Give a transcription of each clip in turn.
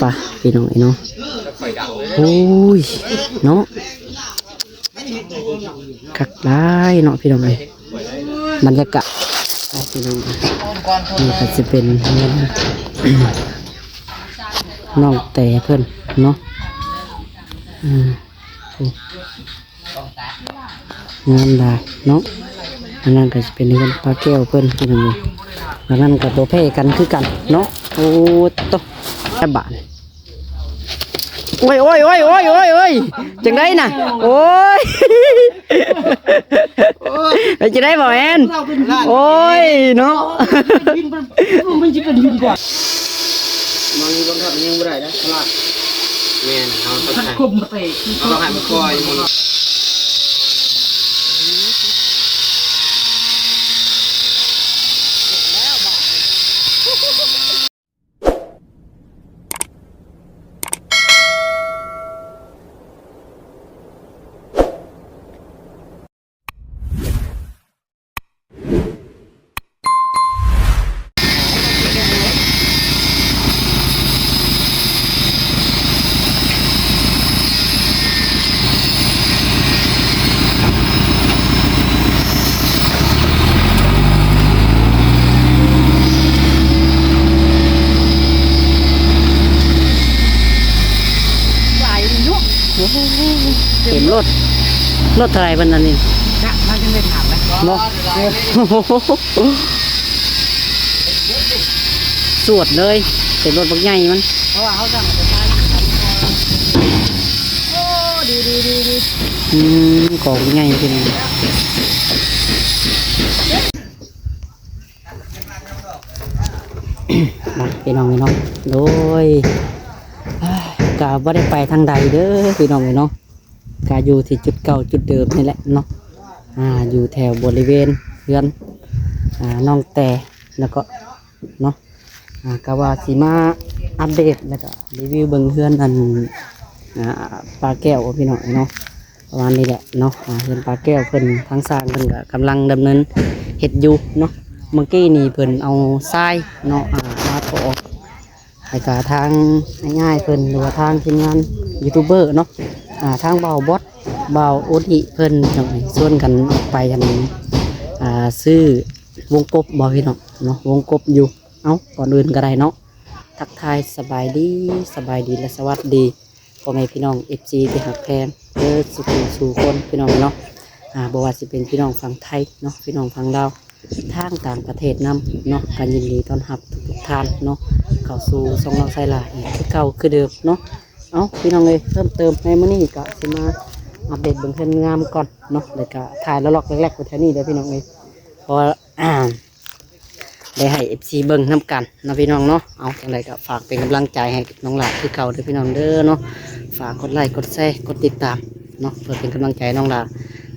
ป่ะพี่น้องไอ้เนาะโอ้ยเนาะคักได้เนาะพี่น้องเลยบรรยากาศพี่น้องนี่ก็จะเป็นเงินน้องแต่เพื่อนเนาะงามได้เนาะอันนั้นก็จะเป็นเงินปลาแก้วเพื่อนพี่น้องเลยอันนั้นก็ตัวเพ่กันคือกันเนาะโอ้โตแค่บาทโอ้ยจังได้น่ะโอ้ยจะได้บ่แอนโอ้ยเนาะมันจะเป็นหินกว่ามันมีบังคับยังไม่ได้นะตลาดแม่นเขาต้องคุมเตะเขาต้องให้มันคอยเห็นรถเท่าไรบ้านนั้นนี่มันจะไม่ถามนะเนาะสวดเลยเป็นรถบักใหญ่มันเพราะว่าเขาสั่งจะใช้โอ้ดีของใหญ่เป็นพี่น้องโดยกาบ่ได้ไปทางใดเด้อพี่น้องเนาะกาอยู่ที่จุดเก่าจุดเดิมนี่แหละเนาะอยู่แถวบริเวณเรือนน้องแต่แล้วก็เนาะกาว่าสีมาอัปเดตแล้วก็รีวิวเบิ่งเรือนอันปลาแก้วพี่น้องเนาะประมาณนี้แหละเนาะเรือนปลาแก้วเพิ่นทางสร้างเพิ่นก็กำลังดำเนินเฮ็ดอยู่เนาะเมื่อกี้นี่เพิ่นเอาทรายเนาะมาถอให้กับทางง่ายๆเพิ่นหรือว่าทางทีมงานยูทูบเบอร์เนาะทางเบาบอสเบาโอทิเพิ่นจังส่วนกันออกไปกันซื้อวงกบบ่พี่น้องเนาะวงกบอยู่ก่อนอื่นก็ได้เนาะทักทายสบายดีและสวัสดีพ่อแม่พี่น้อง FC ที่หักแพงสู่คนพี่น้องเนาะบ่ว่าสิเป็นพี่น้องฝั่งไทยเนาะพี่น้องฝั่งลาวทางต่างประเทศนำเนาะการยินดีต้อนรับทุกท่านเนาะเข้าสู่ช่องน้องไซลาอีกคือเก่าคือเดิมเนาะพี่น้องเลยเพิ่มเติมในมื้อนี้ก็สิมาอัปเดตเบิ่งเพิ่นงามก่อนเนาะแล้วก็ถ่ายแล้วล็อกแรกๆไปแถวนี้เด้อพี่น้องเลยเพราะได้ให้ FC เบิ่งนำกันนะพี่น้องเนาะจังไดก็ฝากเป็นกำลังใจให้น้องหลาคือเก่าเด้อพี่น้องเด้อเนาะฝากกดไลค์กดแชร์กดติดตามเนาะเพื่อเป็นกำลังใจน้องหลา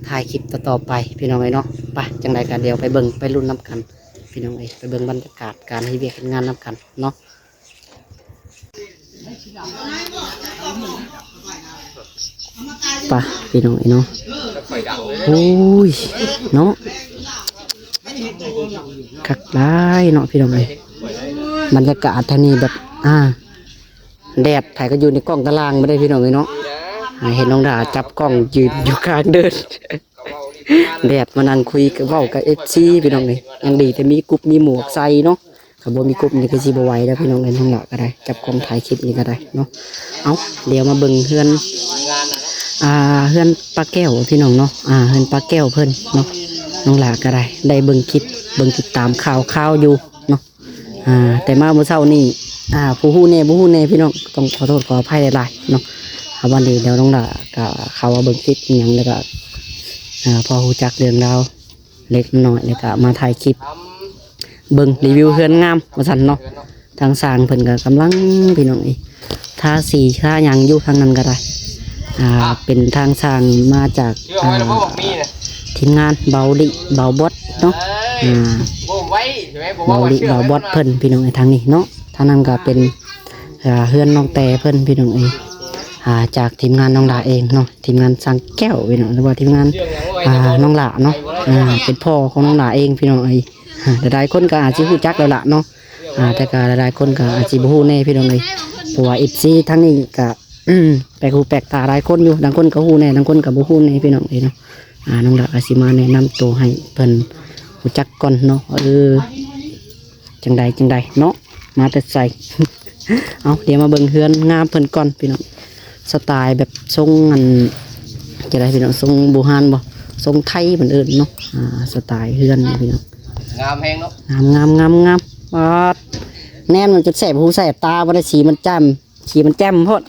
ถ่ายคลิปต่อไปพี่น้องเลยเนาะไปจังไดก็เดี๋ยวไปเบิ่งไปลุ้นนำกันพี่น้องเลยไปเบิ่งบรรยากาศการให้เวียกงานนำกันเนาะป่ะพี่น้องเนาะโอ้ยเนาะคักได้เนาะพี่น้องเลยบรรยากาศท่านี้แบบแดดถ่ายก็อยู่ในกล้องตารางไม่ได้พี่น้องเลยเนาะเห็นน้องดาจับกล้องยืนอยู่กลางเดินแดดมานั่งคุยกับเว้ากับFCพี่น้องเลยยังดีแต่มีกุ๊บมีหมวกใส่เนาะขับมีกุ๊บนี่ก็สิบไหวแล้วพี่น้องเลยน้องหลักก็ได้จับกล้องถ่ายคลิปนี่ก็ได้เนาะเดี๋ยวมาเบิ่งเฮือนปลาแก้วพี่น้องเนาะเฮือนปลาแก้วเพิ่นเนาะน้องหลาก็ได้เบิ่งคลิปเบิ่งติดตามข่าวอยู่เนาะแต่มาเมื่อเช้านี่ผู้ฮู้แน่พี่น้องต้องขอโทษขออภัยหลายๆเนาะวันนี้เดี๋ยวน้องหลาก็เข้ามาเบิ่งคลิปอย่างแล้วก็พอฮู้จักเรื่องราวเล็กน้อยแล้วก็มาถ่ายคลิปเบิ่งรีวิวเฮือนงามว่าซั่นเนาะทางสร้างเพิ่นก็กำลังพี่น้องทาสีทาหยังอยู่ทางนั้นก็ได้เป็นทางสร้างมาจากทีมงานเบาบอสเนาะเบาบอสเพิ่นพี่น้องทางนี้เนาะทางนั้นก็เป็นเฮือนน้องแต่เพิ่นพี่น้องจากทีมงานน้องหลาเองเนาะทีมงานสร้างแก้วพี่น้องหรือว่าทีมงานน้องหลาเนาะเป็นพ่อของน้องหลาเองพี่น้อง หลายๆคนก็อาจสิฮู้จักแล้วล่ะเนาะแต่ก็หลายๆคนก็อาจสิบ่ฮู้แน่พี่น้องเอ้ยเพราะว่า FC ทั้งนี้ก็แปลกหูแปลกตาหลายคนอยู่บางคนก็ฮู้แน่บางคนก็บ่ฮู้แน่พี่น้องเอ้ยเนาะน้องดาก็สิมาแนะนำตัวให้เพิ่นรู้จักก่อนเนาะจังใดเนาะมาแต่ใส่ เอาเดี๋ยวมาเบิ่งเฮือนงามเพิ่นก่อนพี่น้องสไตล์แบบทรงอันจะได้พี่น้องทรงโบราณบ่ทรงไทยเหมือนเอิ้นเนาะสไตล์เฮือนนี่พี่น้องงามแฮงเนาะงามปาดแนมมันจะแสบหูแสบตาบ่ได้สีมันแจ่มโพด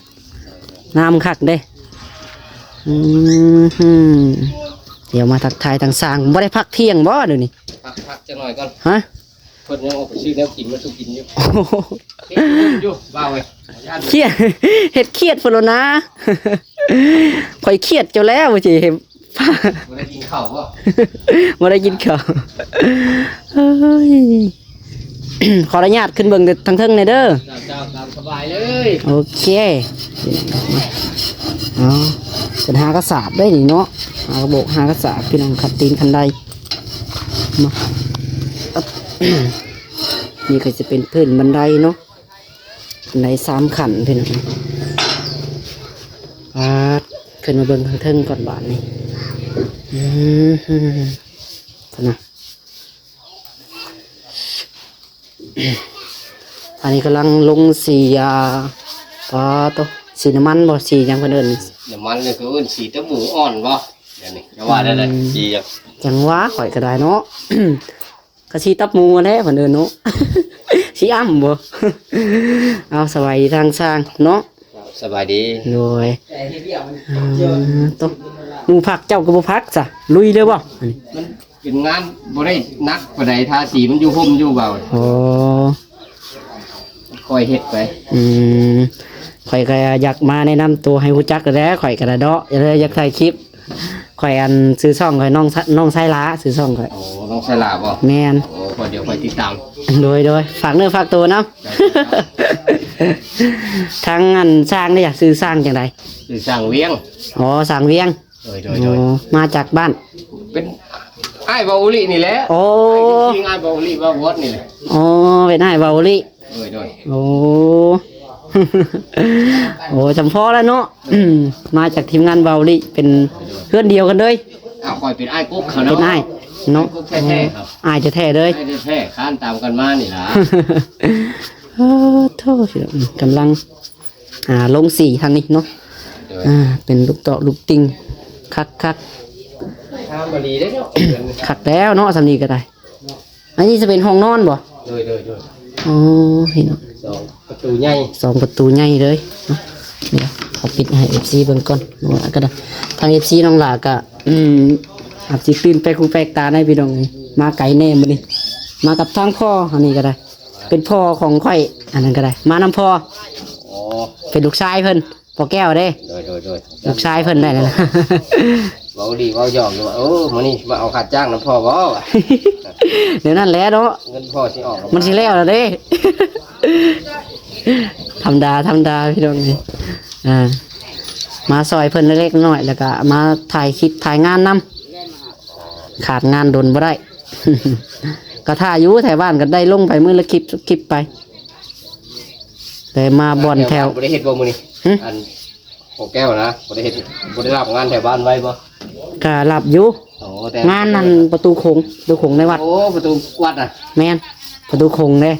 งามคักเด้เดี๋ยวมาทักทายทางสร้างบ่ได้พักเที่ยงบ่เดี๋ยวนี้พักจังหน่อยก่อนฮะเพิ่นยังเอาไปซื้อแนวกินมาสู้กินอยู่อยู่บ้าเว้ยเครียดเฮ็ดเครียดพุ่นแล้วนะข่อยเครียดเจ้าแล้วว่าสิบ่ได้กินข้าวบ่บ่ได้กินข้าวเฮ้ยขออนุญาตขึ้นเบิ่งทางเทิงหน่อยเด้อเจ้าตามสบายเลยโอเคเป็นหากระสาบได้นี่เนาะหากระโบกหากระสาบพี่น้องขัดตีนคันใดมานี่ก็จะเป็นพื้นบันไดเนาะบันได3 ขั้นพี่น้องขึ้นมาเบิ่งทางเทิงก่อนบาดนี้นะอันนี้กำลังลงสีตัวสีน้ำมันบ่สียังเพิ่นเอิ้นน้ำมันนี่คือเอิ้นสีตะหมูอ่อนบ่เดี๋ยวนี้จะว่าได้เลยสีจังว่าข่อยก็ได้เนาะก็สีตับหมูแท้เพิ่นเอิ้นเนาะสีอ้ำบ่เอาสบายทางสร้างเนาะสบายดีโดยตัวหมูผักเจ้าก็บ่ผักจ้ะลุยเลยบ่มันเป็นงานบ่ได้นักปานใดทาสีมันอยู่ห่มอยู่เบาอ๋อคอยเฮ็ดไปข่อยก็อยากมาแนะนำตัวให้รู้จักแล้วข่อยก็ได้เนาะอยากถ่ายคลิปข่อยซื้อช่องข่อยน้องไซลาซื้อช่องข่อยโอ้น้องไซลาบ่แม่นโอ้พอเดี๋ยวไปติดตามโดยฝากเนื้อฝากตัวเนาะทั้งสร้างได้อยากซื้อสร้างจังไดซื้อสร้างเวียงอ๋อสร้างเวียงโดยมาจากบ้านเป็นอ้ายเบาอุลินี่แหละโอ้จริงอ้ายเบาอุลิว่าวอดนี่แหละอ๋อเป็นอ้ายเบาอุลิโดยโอ้โอ้จำพอแล้วเนาะมาจากทีมงานเบาอุลิเป็นเพื่อนเดียวกันเลยคอยเป็นอ้ายกุ๊กเขาเนาะเป็นอ้ายเนาะกุ๊กแท้ๆครับอ้ายจะแท้เลยอ้ายแท้ข้านตามกันมานี่ล่ะโทษกำลังลงสีทางนี้เนาะเป็นลูกเตาะลูกติงคักทำมาดีได้เนาะคักแล้วเนาะสำนีก็ได้อันนี้จะเป็นห้องนอนบ่โดยอ๋อเห็นเนาะ2 ประตูใหญ่2 ประตูใหญ่เลยเนาะเดี๋ยวขอปิดให้ FC เบิ่งก่อนว่าก็ได้ทาง FC น้องหลาก็อาจสิตื่นไปคูแปลกตาได้พี่น้องมาไกลแน่มื้อนี้มากับทางพ่ออันนี้ก็ได้เป็นพ่อของข่อยอันนั้นก็ได้มานำพ่อเป็นลูกชายเพิ่นพ่อแก้วเด้ลูกชายเพิ่นได้แล้วนะเว้าดีเว้าหยอกอยู่ว่ามื้อนี้มาเอาค่าจ้างนำพ่อบ่เดี๋ยวนั้นแหละเนาะเงินพ่อสิออกมันสิแล้วเด้ธรรมดาพี่น้องนี่มาซอยเพิ่นเล็กๆน้อยแล้วก็มาถ่ายคลิปถ่ายงานนำขาดงานดนบ่ได้ก็ท่าอยู่แถวบ้านก็ได้ลงไปมื้อละคลิปไปแต่มาบ่อนแถวบ่ได้เฮ็ดบ่มื้อนี้อันพ่อแก้วนะบ่ได้เฮ็ดบ่ได้รับงานแถวบ้านไว้บ่ก็รับอยู่งานนั้นประตูโขงในวัดโอ้ประตูวัดน่ะแม่นประตูโขงเด้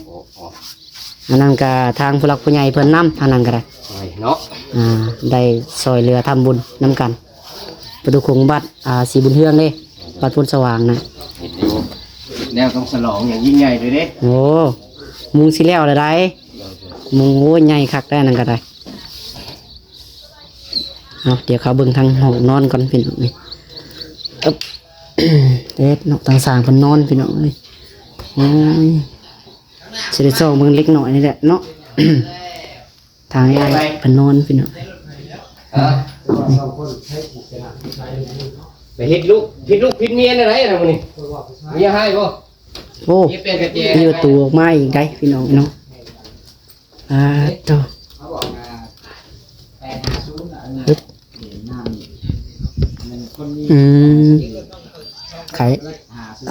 อันนั้นก็ทางผู้หลักผู้ใหญ่เพิ่นนำทางนั้นก็ได้เนาะได้ซอยเรือทำบุญนำกันประตูโขงบัดสีบุญเฮืองเด้วัดพุทธสว่างนะแนวต้องฉลองอย่างยิ่งใหญ่เลยเด้โอ้มุงสิแล้วละได้มุงโอ้ใหญ่คักได้นั่นก็ได้เดี๋ยวเขาเบิ่งทางห้องนอนก่อนพี่น้องนี่เด็ดนอกทางสร้างเพิ่นนอนพี่น้องเลยสิได้ซ่องเบิ่งเล็กน้อยนี่แหละเนาะทางไอ้เพิ่นนอนพี่น้องไปเฮ็ดลูกผิดเมียอะไรนะมื้อนี้เมียให้บ่โอ้มีประตูออกมาอีกได้พี่น้องเนาะต่อไข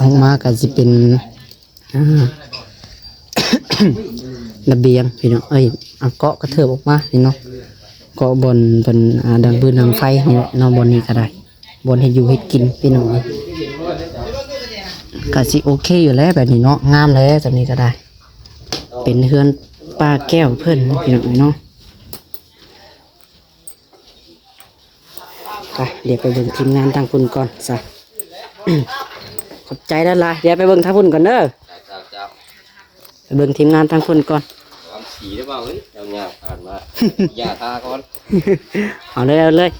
ออกมาก็จะเป็น อ่า ระเบียงพี่น้องเอ้ยเอาเกาะกระเถิบออกมาพี่น้องเกาะบนดังปืนดังไฟนี่แหละเนอนบนนี้ก็ได้บนให้อยู่ให้กินพี่น้องก็สิโอเคอยู่แล้วแบบนี้เนาะงามแล้วแบบนี้ก็ได้ เป็นเฮือนป้าแก้วเพิ่นพี่น้องเนาะไปเดี๋ยวไปเบิ่งทีมงานทางพุ่นก่อนซะ ขอบใจด้านล่ะเดี๋ยวไปเบิ่งทางพุ่นก่อนเด้อ เจ้า ไปเบิ่งทีมงานทางพุ่นก่อน ทำสีได้เปล่าเฮ้ยเอาเนี่ยผ่านมา อย่าทาก่อน เอาเลยเอาเลย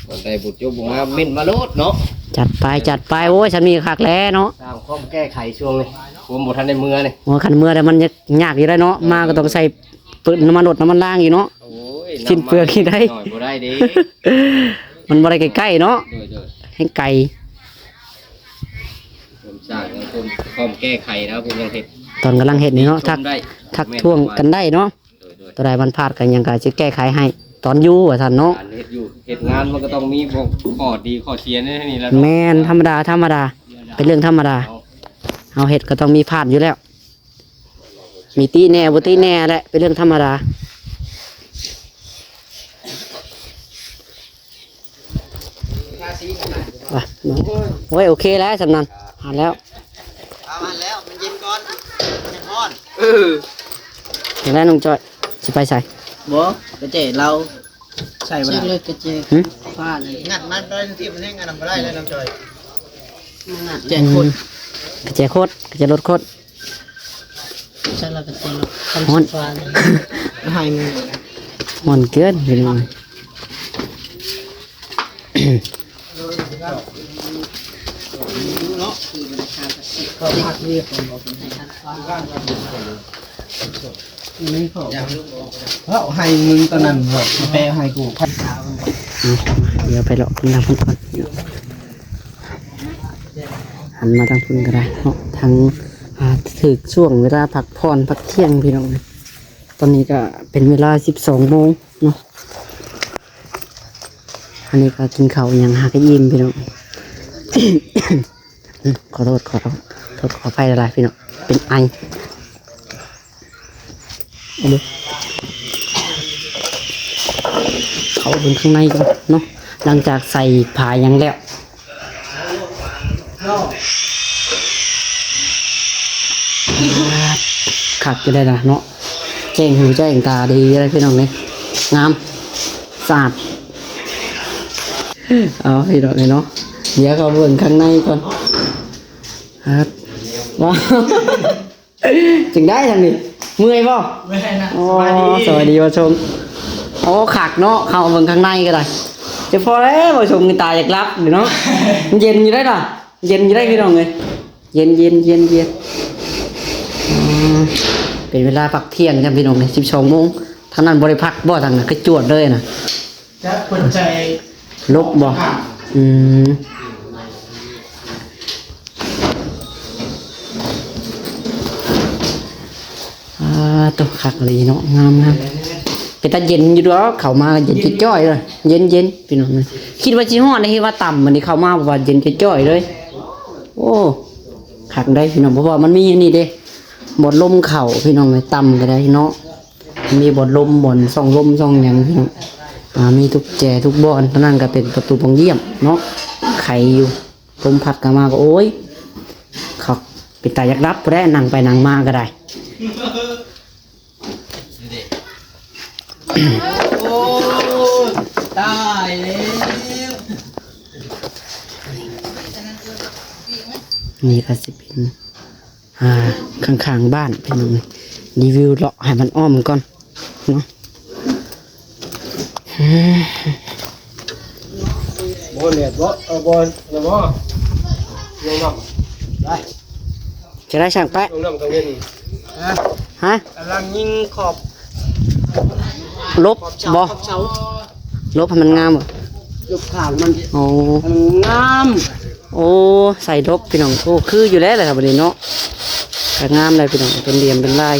คนใดบุตรโยบุงมาเม่นมาโลดเนาะ จัดไปโอ้ยฉันมีคักแล้วเนาะ สร้างข้อมแก้ไขช่วงเลยผมบุทันในมือเลย โอ้ขันเมื่อแต่มันยากอยู่ได้เนาะมาก็ต้องใส่ปืนน้ำมันรดน้ำมันล่างอยู่เนาะ โอ้ย สิ้นเปลืองที่ได้ หน่อยบ่ได้ดิ มันบ่ได้ใกล้ๆเนาะ โดย ให้ไกล ผมสร้างแล้วผมข้อมแก้ไขนะผมยังเห็ด ตอนกำลังเห็ดนี่เนาะทัก ได้ ท่วงกันได้เนาะ โดย ตัวใดมันพลาดกันยังก็จะแก้ไขให้ ตอนอยู่ว่าท่านเนาะ การเห็ดอยู่เห็ดงานมันก็ต้องมีพวกข้อดีข้อเสียนี่แหละ แมนธรรมดาเป็นเรื่องธรรมดาเอาเห็ดก็ต้องมีพลาดอยู่แล้ว มีตีแน่บ่ตีแน่แหละเป็นเรื่องธรรมดาว่ะโอ้ยโอเคแล้วสำนันหาแล้ว เอามาแล้วมันเย็นก่อนมันร้อน เห็นแล้วน้องจอยจะไปใส่ บ่กระเจเราใส่บ่ได้เลยกระเจ หึ ฟ้าเลยงัดมันได้ที่มันให้งัดบ่ได้เลยน้ำจอยงัดแจ อื กคน มกระเจโคตรกระเจรถโคตร ใช่แล้วกระเจ ฮ้อน ฟ้าเลยให้มึง มันเกินพี่น้อง เนาะคือมันชาติก็พักเรียกคนบอกให้ทันฟ้าไม่พอเพราะให้มึงตอนนั้นบอกแปลให้กูพันขาว เดี๋ยวไปเลาะคุณทางพุ่นก่อนหันมาทางพุ่นก็ได้เนาะทางถึกช่วงเวลาพักผ่อนพักเที่ยงพี่น้องตอนนี้ก็เป็นเวลา12 โมงเนาะอันนี้ก็กินข้าวอย่างหากยิ้มพี่น้อง ขอโทษขอไฟละลายพี่น้องเป็นไอเอาดูเขาบนข้างในก่อนเนาะหลังจากใส่ผ้ายังแล้วขัดก็ได้ละเนาะแจ้งหูแจ้งตาดีอะไรพี่น้องเลยงามสะอาดเอาพี่น้องเลยเนาะเดี๋ยวเขาเบิ่งข้างในก่อนครับว้าวจึงได้ทางนี้เมื่อยป่ะ ไม่ให้นะ โอ้สวัสดีผู้ชมโอ้ขักเนาะเข้าเบิ่งข้างในก็ได้จะพอแล้วผู้ชมตาอยากรับเดี๋ยวเนาะมันเย็นอยู่ได้ล่ะเย็นอยู่ได้พี่น้องเลยเย็นอืมเป็นเวลาพักเที่ยงจ้ะพี่น้องเลย12 โมงทางนั้นบริพักบ่ทางนั้นก็จวดเลยนะ จะคนใจ ลบบ่อืมตัวขักเลยเนาะงามเป็นตาเย็นอยู่ด้วยเข้ามาเย็นจ้อยเลยเย็นพี่น้องเลยคิดว่าจีฮ้อนนี่ว่าต่ำมันนี่เข้ามาว่าเย็นจ้อยเลยโอ้ขักได้พี่น้องเพราะว่ามันมีนี่เด้บดลมเข่าพี่น้องเลยต่ำก็ได้เนาะมีบดลมบ่อนส่องลมส่องหยังพี่น้องมีทุกแจทุกบอนนั่นก็เป็นประตูปองเยี่ยมเนาะไข่อยู่ลมพัดกันมาก็โอ้ยขักเป็นตายักรับแร่นั่งไปนั่งมาก็ได้ โอ้ตายแล้ว นี่ก็สิเป็นข้างๆบ้านพี่น้องรีวิวเลาะให้มันอ้อมก่อนเนาะ โบนเนี่ยบ่โบนเนี่ยบ่ลงน้ำได้ จะได้ช่างแปะ ลงน้ำตรงนี้ ฮะ กำลังยิงขอบ ลบบ่ ขอบเสา ลบให้มันงามบ่ ลูกข่างมัน โอ้ งาม โอ้ใส่ลบพี่น้องโอ้คืออยู่แล้วแหละครับบัดนี้เนาะก็งามเลยพี่น้องเป็นเหลี่ยมเป็นลาย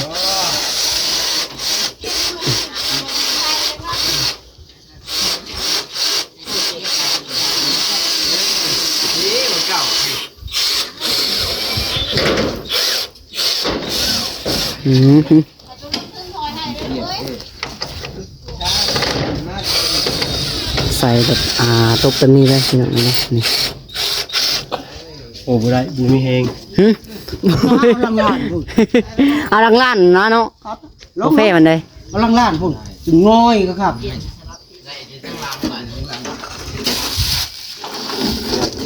อืมใส่แบบตบตัวนี้เลยพี่น้องนี่นี่ โอ้บ่ได้บ่มีแฮง หึ ลังล้านพุ่น เอาลังล้านนะเนาะ ครับ กาแฟมันเลย ลังล้านพุ่นถึงน้อยก็ครับ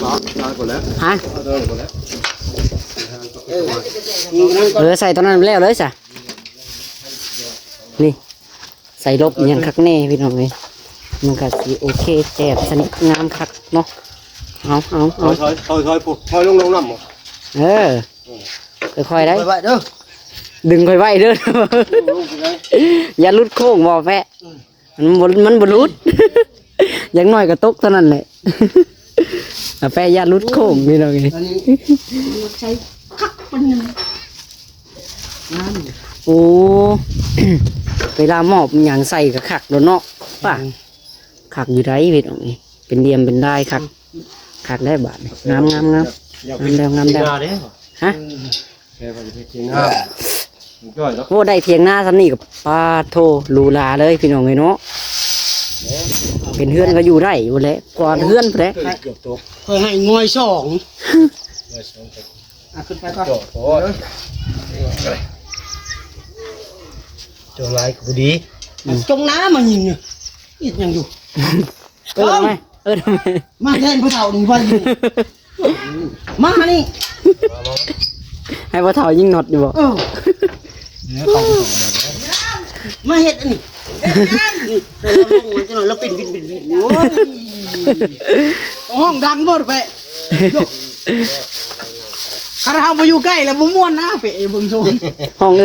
เอาก่อนแล้ว ฮะ เอาตัวก่อนแล้ว ใส่ตอนนั้นแล้วเลยจ้ะนี่ใส่ลบอหยังคักแน่พี่น้องเลยมันก็สิโอเคแจ่บสนิทงามคักเนาะเอา ถอยปุ๊บถอยลงน้ำบ่ เออค่อยๆได้ ไปเด้อ ดึงค่อยไว้เด้อ ลงไปเลย อย่าลุดโค้งบ่แฟะมันบ่ลุด อย่างน้อยก็ตกเท่านั้นแหละ แฟะอย่าลุดโค้งพี่น้องเอ้ย อันนี้ใช้คักเป็นงาน โอ้ เวลาหมอบหยังใส่ก็คักโดนเนาะป่ะคักอยู่ได้พี่น้องเอ้ยเป็นเหลี่ยมเป็นได้คักได้บาดนี่งามแล้ว ฮะ แค่ไปเทียงหน้าย่อยแล้ว โอ้ได้เทียงหน้าซ้ำนี่กับปาโทหรูหราเลยพี่น้องเอ้ยเนาะเป็นเฮือนก็อยู่ได้อยู่แล้วก่อนเฮือนพุ่นแหละ เกือบตก เคยให้งอยสองขึ้นไปก่อน โอ้ยจงไรกูดี จงน้ำมายิงเนี่ยอีกยังอยู่ ทำไมทำไม มาเล่นผู้เฒ่าหนึ่งวันอยู่มานี่ ให้พ่อเฒ่ายิงน็อตอยู่บ่ เออมาเฮ็ดอันนี้นี่เราลงมาจะหน่อยเราปิ่นโอ้ยห้องดังหมดไปคาราบอยู่ใกล้แล้วบ่ม่วนนะเป๋เบิ่งโซน ห้องอ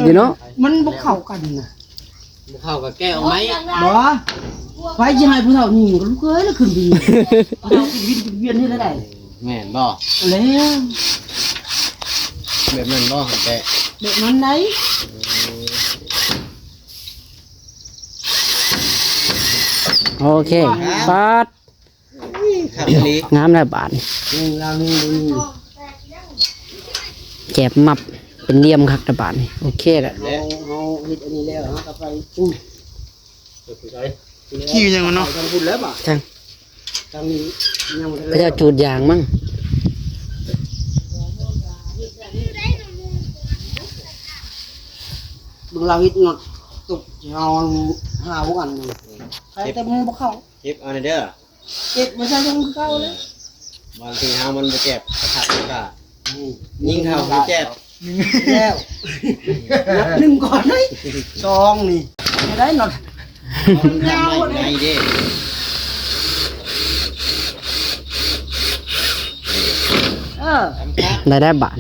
ยู่เนาะ มันบ่เข้ากันนะ เข้ากับแก้วไหม บ่ไว้สิให้ผู้เฒ่านี่ก็ลูกเอ้ยแล้วขึ้นดีผู้เฒ่าปิ่นเวียนนี่ได้ แม่นบ่ แล้ว แบบนั้นบ่แต่ เด็กมันไหน โอเคปาด ขับลี งามแล้วบาดนี่ เรานี่ แก็บมับเป็นเหลี่ยมคักตะบาดนี่โอเคแล้ว เอาเฮ็ดอันนี้แล้วก็ไปอุ้ย ขี้ยังมันเนาะ ทางพุ่นแล้วบ่ จัง ทางนี้ยังบ่ พระเจ้าจูดยางมั้ง มึงเราเฮ็ดงอดตุกเอาหาพวกอันนี่ใครแต่มึงบ่เข้า เก็บเอาเด้อ เจ็บบ่ใช่ยังเข้าเลย บางทีเฮามันบ่เจ็บกระทับก็ยิงเฮาบ่เจ็บ แล้วนับหนึ่งก่อนเลยสองนี่ไม่ได้หนอด มันทำได้ไงเด้ เออ ได้บาด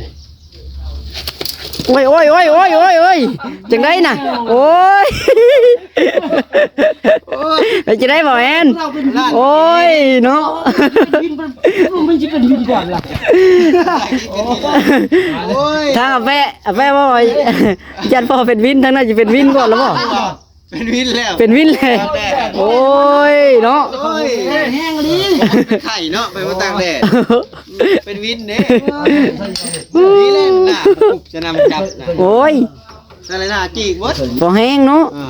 โอ้ยจังได้น่ะโอ้ยไปจะได้บ่แอน เราเป็น โอ้ยเนาะ วินมันจะเป็นวินก่อนล่ะ โอ้ย ถ้าแม่ว่ายันพ่อเป็นวินทั้งนั้นจะเป็นวินก่อนแล้วบ่ เป็นวินแล้ว เป็นวินเลยโอ้ยเนาะ โอ้ย แห้งเลย ไข่เนาะไปมาตากแดดเป็นวินเด้นี่เล่นน่ะปุ๊บจะนำจับน่ะ โอ้ย อะไรน่ะจีกหมด พอแห้งเนาะ อ่า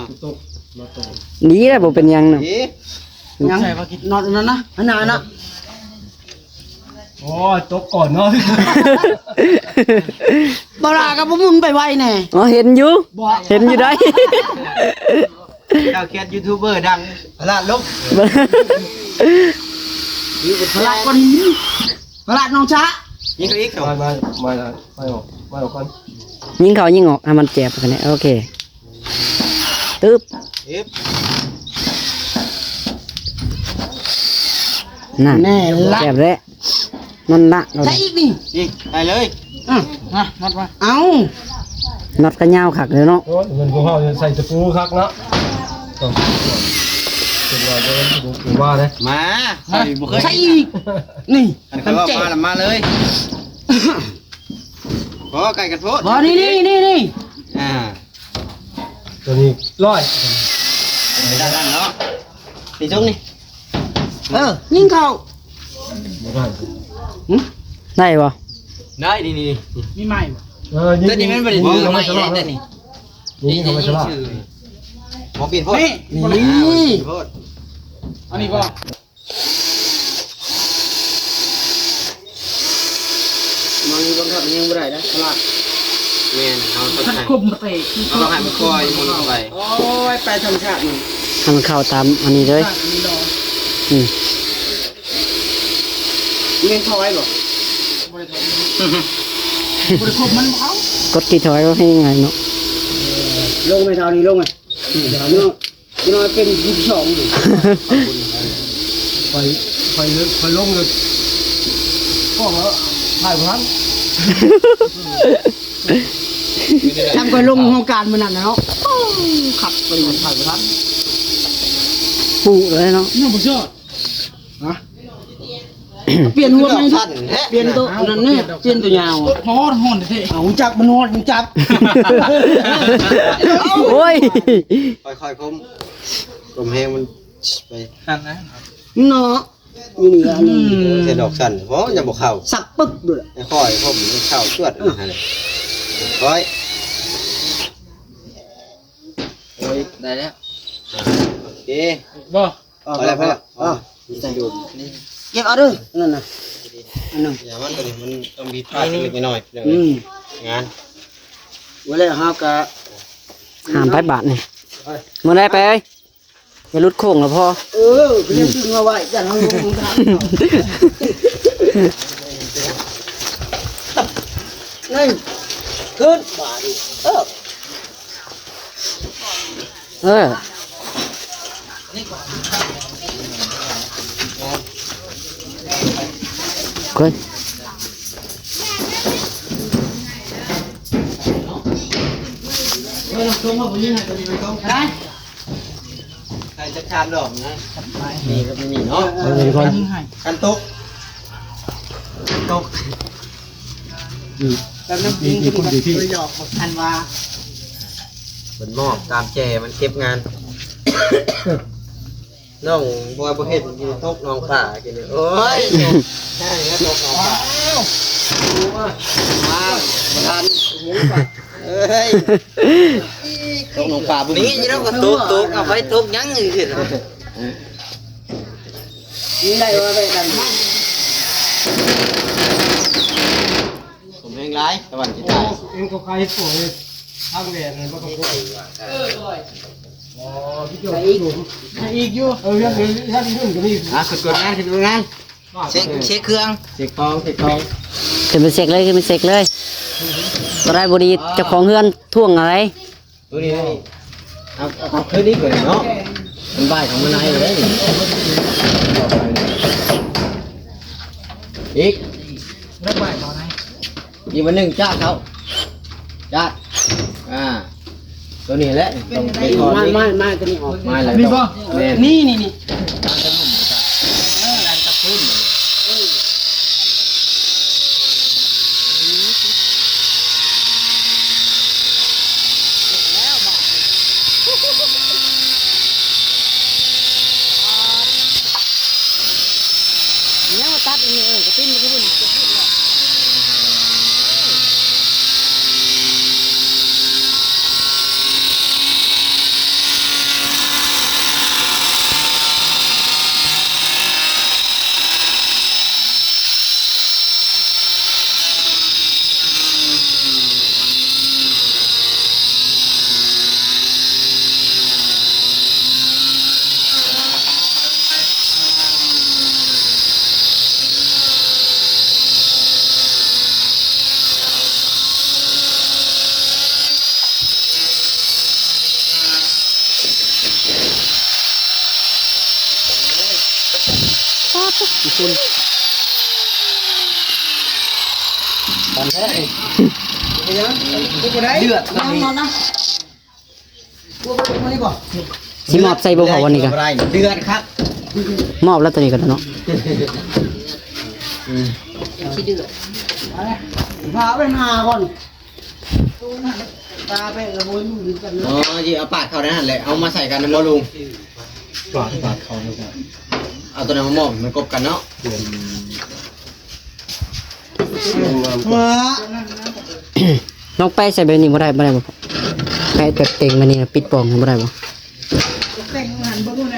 ดีแล้วบ่เป็นหยังน่ะ อี ยังนอนนั่นนะอันนั้นนะ โอ้ยตกก่อนเนาะ บลากับมุนไปไวแน่ อ๋อเห็นอยู่ บ่ เห็นอยู่ได้ ดาวแคสยูทูบเบอร์ดังลาดลบ พลาดคนพลาดน้องช้า ยิงเขาอีกเขา ไม่ออกก่อน ยิงเขายิงออกให้มันเจ็บกันเนี่ยโอเคตึ๊บ เอ๊ะ นั่น แน่ละ เจ็บแล้วนั่นละเรา ใช่อีกนี่ ยิงไปเลย นะนัดว่าเอา น็อตก็ยาวขักเลยเนาะ โอ้ยเงินของเขาใส่ตะปูคักเนาะต้องเป็นว่าเดินดูว่าเลย มาใส่บุเคย ใช่อีกนี่ อันเขาว่ามาละมาเลยขอไก่กระโดด บ่นี่ อ่า ตัวนี้ร้อย ไปด้านล่างเนาะตีจุ้งนี่ ยิงเข้า ไม่ได้ ได้ปะ ได้นี่ มีใหม่ ไ ยิง แต่นี่มันบ่ได้ ยิ ถื ง อ เขา ไม้ ไม่ฉ เล ลาด ยแต่นี่ ยิงเขาไม่ฉลาด หมอปีนโพด นี่ โพด อันนี้บ่มันบังคับมันยังบ่ได้นะฉลาด แม่นเฮาต้อง ถ้า ให้ คมมาเตะ เราต้องให้มันคอยหมุนไป โอ้ยไปธรรมชาตินี่ ให้มันเข้าตามอันนี้เลย อันนี้รอ อืม เล่นทอยบ่บ่ได้ครบมันบ่เอา กดที่ถอยไว้ให้ไงเนาะ ลงไปเท่านี้ลงไงเดี๋ยวนี้น้อยเป็น22อยู่ ไปลงเลยก็แล้วถ่ายพัน ทำก็ลงโครงการมื้อนั้นนะเนาะขับไปถ่ายบ่ทัน ปูเลยเนาะ นี่บ่ชอบฮะเปลี่ยนหัวไหม สั้นแท้ เปลี่ยนตัวนั่นนี่เปลี่ยนตัวยาวฮอดฮอนเท่เอาจับมันฮอดมันจับ โอ้ย ค่อยๆคมลมแห้งมันไปหั่นนะ เนาะนี่นี่อันนี้ เสียดอกสั้นเพราะยังบ่เข้า สักปึ๊บด้วย ค่อยผมมันเข้าชวดนั่นแหละค่อยโอ้ยได้แล้วโอเค บ่ พอแล้วพอแล้วอ๋อใส่ดูนี่ เก็บเอาเด้อนั่นน่ะอันนึง อย่ามันตัวนี้มันต้องมีพลาดเล็กน้อยเดี๋ยว งาน เวลาเฮาก็ ห้ามไปบาทนี่เมื่อไรไปเอ้ยอย่าลุดโค้งแล้วพอ ก็ยังดึงเอาไว้จันเฮาลงทางนี่ขึ้นบาดเออ คน ได้ ใครจะชามดอกนะนี่ก็ไม่มีเนาะ เป็นคน กันตกตก แล้วน้ำยิงคนดีที่หยอกบอกทันว่า บนหม้อตามแจมันเก็บงาน น้องบัวบ่เห็นกินตกน้องป่ากินเลยโอ้ยใช่ครับตกน้องป่ามาบ่ทันเอ้ยตกน้องป่าบุ้งนี่เราก็ตกเอาไว้ตกยังอยู่ขึ้น นี่ได้ว่าไปกัน ผมเองร้ายตะวันที่ตาย เองก็ใครสวยทางแหวนมันก็ต้องอ๋อพี่เจ้าอีกอยู่ยังมีท่านอื่นก็มี สุดกดงานขึ้นงานเช็คเครื่องเช็คทอง ขึ้นไปเสกเลยขึ้นไปเสกเลยก็ได้บดีเจ้าของเฮือนท่วงอะไร ตัวนี้เอาคืนนี้ก่อนเนาะมันบ่ายของมันนายเลยอีก เลิกไปตอนไหน อีกวันหนึ่งจ้าเขาจ้าตัวนี้แหละต้องไปถอน ไม่ตัวนี้ออก ไม่เลย นี่ป่ะ แม่ นี่ เนี่ยมาตัดนี่ก็ปิ้นก็บุญ คุณตอนแรกเดือดนะสิมอบใส่บ่พอวันนี้กัน เดือดครับ มอบแล้วตัวนี้กันเนาะ พาไปหาก่อนตาไปกระโวยมือกัน อ๋อจีเอาปาดเขาได้หันเลยเอามาใส่กันนะมอลุง ปาดเขาเลยครับ เอาตัวนั้นมามอบมันกบกันเนาะ ว้า น้องไปใส่แบบนี้บ่ได้บ่ไปแบบเต็งมานี่ปิดปองบ่ได้บ่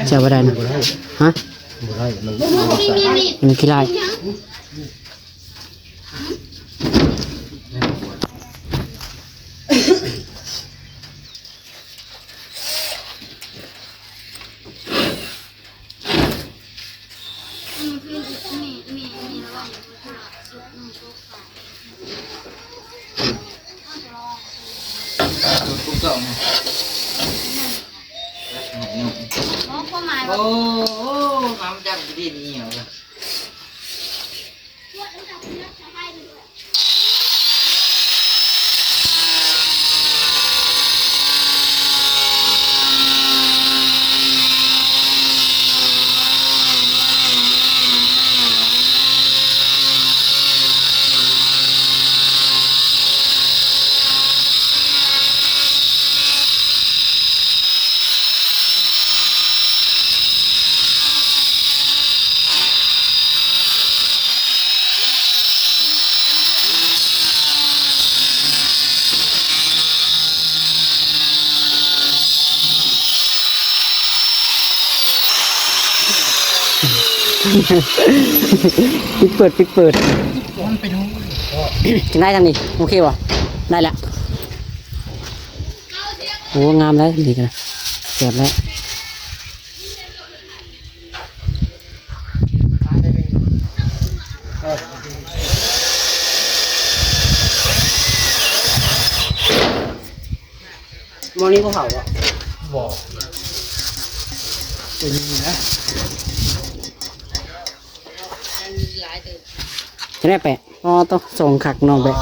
ใช่บ่ได้นะฮะ บ่ได้มัน มันขี้ลายโอ้มาจับดีนี่เหรอปิดเปิดจะได้ทางนี้โอเคบ่ได้แล้วโอ้งามแล้วนี่กันเสร็จแล้วมอนี้ก็เผาอ่ะ บอกเป็นนะ จะได้แปะอ๋อต้องส่งขักน้องแปะ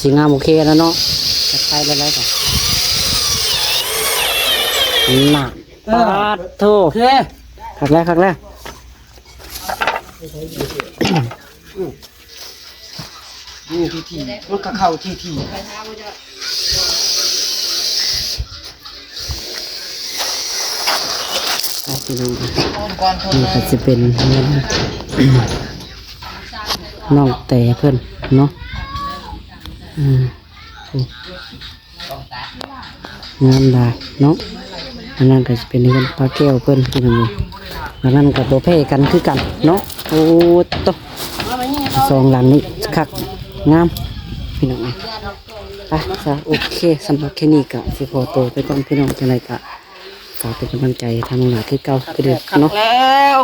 สีงามโอเคแล้วเนาะไปแล้วก่อนหนักปาดโถ โอเค ขักแล้วนี่ทีมันก็เข้าที ไปดูกัน ก่อนคน นี่ก็จะเป็นเงิน น้องแต่เพื่อนเนาะงามได้เนาะอันนั้นก็จะเป็นเงินปลาแก้วเพื่อนพี่น้องอันนั้นก็ตัวเพ่กันคือกันเนาะโอ้โตสองหลังนี้คักงามพี่น้องไปซะโอเคสำหรับแค่นี้ก็สิขอตัวไปก่อนพี่น้องจังไรก็ฝากเป็นกำลังใจทางหน้าคือเก่าคือเดิม ๆ เนาะ แล้ว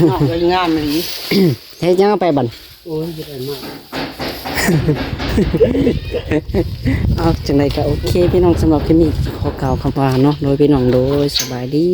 นอกเลยงามเลย เฮ้ยยังเอาไปบัน โอ้ยได้มาก เอาจังไรก็โอเคพี่น้องสำหรับคลิปนี้ขอกล่าวคำว่าเนาะโดยพี่น้องโดยสบายดี